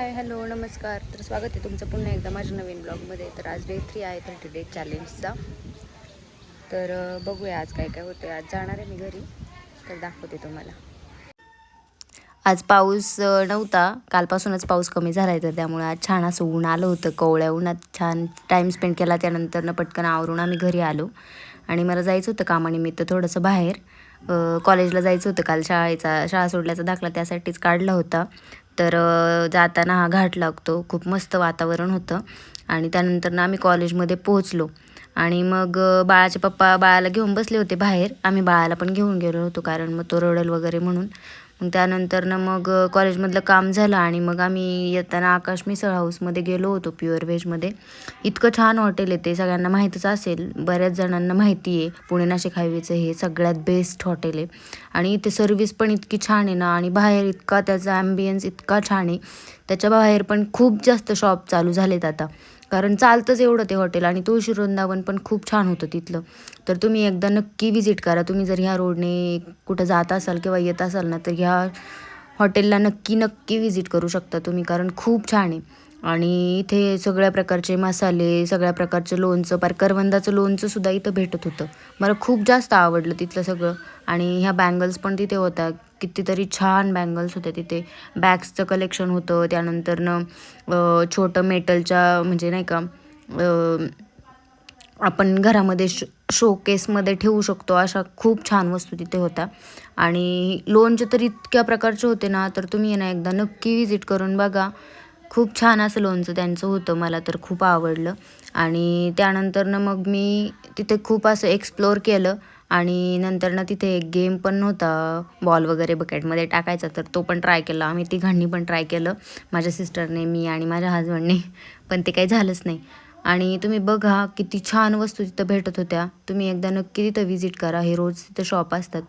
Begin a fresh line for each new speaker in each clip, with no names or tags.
Hi hello नमस्कार. तर स्वागत आहे तुमचं पुन्हा एकदा माझ्या नवीन ब्लॉगमध्ये. तर आज डे 3 आहे 30 डे चॅलेंजचा. तर बघूया आज काय काय होतं. आज जाणार आहे मी घरी, तर दाखवते तुम्हाला. आज पाऊस नव्हता, कालपासूनच पाऊस कमी झाला आहे, तर त्यामुळे आज छान असं ऊन आलं होतं. कोवळ्या उन्हात छान टाईम स्पेंड केला. त्यानंतर पटकन आवरून आम्ही घरी आलो आणि मला जायचं होतं कामानिमित्त थोडंसं बाहेर. कॉलेजला जायचं होतं. काल शाळा सोडल्याचा दाखला त्यासाठीच काढला होता. तर जाताना हा घाट लागतो. खूप मस्त वातावरण होतं आणि त्यानंतर आम्ही कॉलेजमध्ये पोहोचलो आणि मग बाळाचे पप्पा बाळाला घेऊन बसले होते बाहेर. आम्ही बाळाला पण घेऊन गेलो होतो, कारण मग तो रडेल वगैरे म्हणून. मग त्यानंतर मग कॉलेजमधलं काम झालं आणि मग आम्ही येताना आकाश मिसळ हाऊसमध्ये गेलो होतो, प्युअर व्हेजमध्ये. इतकं छान हॉटेल आहे ते, सगळ्यांना माहीतच असेल, बऱ्याच जणांना माहिती आहे. पुणे नाशिक हायवेचं हे सगळ्यात बेस्ट हॉटेल आहे आणि इथे सर्विस पण इतकी छान आहे ना, आणि बाहेर इतका त्याचा ॲम्बियन्स इतका छान आहे. त्याच्या बाहेर पण खूप जास्त शॉप चालू झालेत आता, कारण चालतंच एवढं ते हॉटेल. आणि तुळशी वृंदावन पण खूप छान होतं तिथलं. तर तुम्ही एकदा नक्की विजिट करा. तुम्ही जर ह्या रोडने कुठं जात असाल किंवा येत असाल ना, तर ह्या हॉटेलला नक्की विजिट करू शकता तुम्ही, कारण खूप छान आहे. आणि इथे सगळ्या प्रकारचे मसाले, सगळ्या प्रकारचं लोणचं, पार करवंदाचं लोणचंसुद्धा इथं भेटत होतं. मला खूप जास्त आवडलं तिथलं सगळं. आणि ह्या बँगल्स पण तिथे होत्या, कितीतरी छान बँगल्स होत्या तिथे. बॅग्सचं कलेक्शन होतं. त्यानंतरनं छोटं मेटलच्या, म्हणजे नाही का, आपण घरामध्ये शोकेसमध्ये ठेवू शकतो अशा खूप छान वस्तू तिथे होत्या. आणि लोणचे तर इतक्या प्रकारचे होते ना, तर तुम्ही ना एकदा नक्की विजिट करून बघा. खूप छान असं लोणचं त्यांचं होतं, मला तर खूप आवडलं. आणि त्यानंतरनं मग मी तिथे खूप असं एक्सप्लोअर केलं. आणि नंतर तिथे एक गेम पण होता, बॉल वगैरे बकेटमध्ये टाकायचा, तर तो पण ट्राय केला. आम्ही तिघांनी पण ट्राय केलं, माझ्या सिस्टरने, मी आणि माझ्या हजबंडने. पण ते काही झालंच नाही. आणि तुम्ही बघा किती छान वस्तू तिथं भेटत होत्या. तुम्ही एकदा नक्की तिथं व्हिजिट करा. हे रोज तिथं शॉप असतात.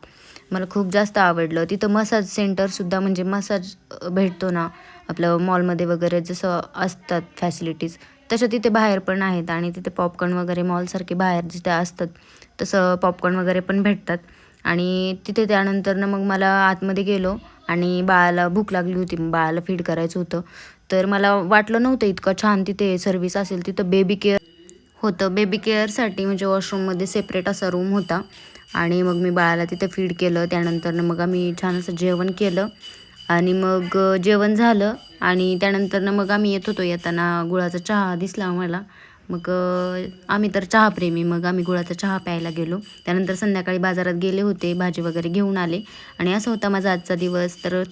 मला खूप जास्त आवडलं. तिथं मसाज सेंटरसुद्धा, म्हणजे मसाज भेटतो ना आपलं मॉलमध्ये वगैरे जसं असतात फॅसिलिटीज, तशा तिथे बाहेर पण आहेत. आणि तिथे पॉपकॉर्न वगैरे मॉलसारखे बाहेर जिथे असतात तसं पॉपकॉर्न वगैरे पण भेटतात. आणि तिथे त्यानंतरनं मग मला आतमध्ये गेलो आणि बाळाला भूक लागली होती, बाळाला फीड करायचं होतं. तर मला वाटलं नव्हतं इतकं छान तिथे सर्व्हिस असेल. तिथं बेबी केअर होतं. बेबी केअरसाठी म्हणजे वॉशरूममध्ये सेपरेट असा रूम होता. आणि मग मी बाळाला तिथं फीड केलं. त्यानंतरनं मग आम्ही छान असं जेवण केलं. आणि मग जेवण झालं आणि त्यानंतरनं मग आम्ही येत होतो. येताना गुळाचा चहा दिसला आम्हाला. मग आम्ही तर चहाप्रेमी, मग आम्ही गुळाचा चहा प्यायला गेलो. त्यानंतर संध्याकाळी बाजारात गेले होते, भाजी वगैरे घेऊन आले. आणि असा होता माझा आजचा दिवस. तर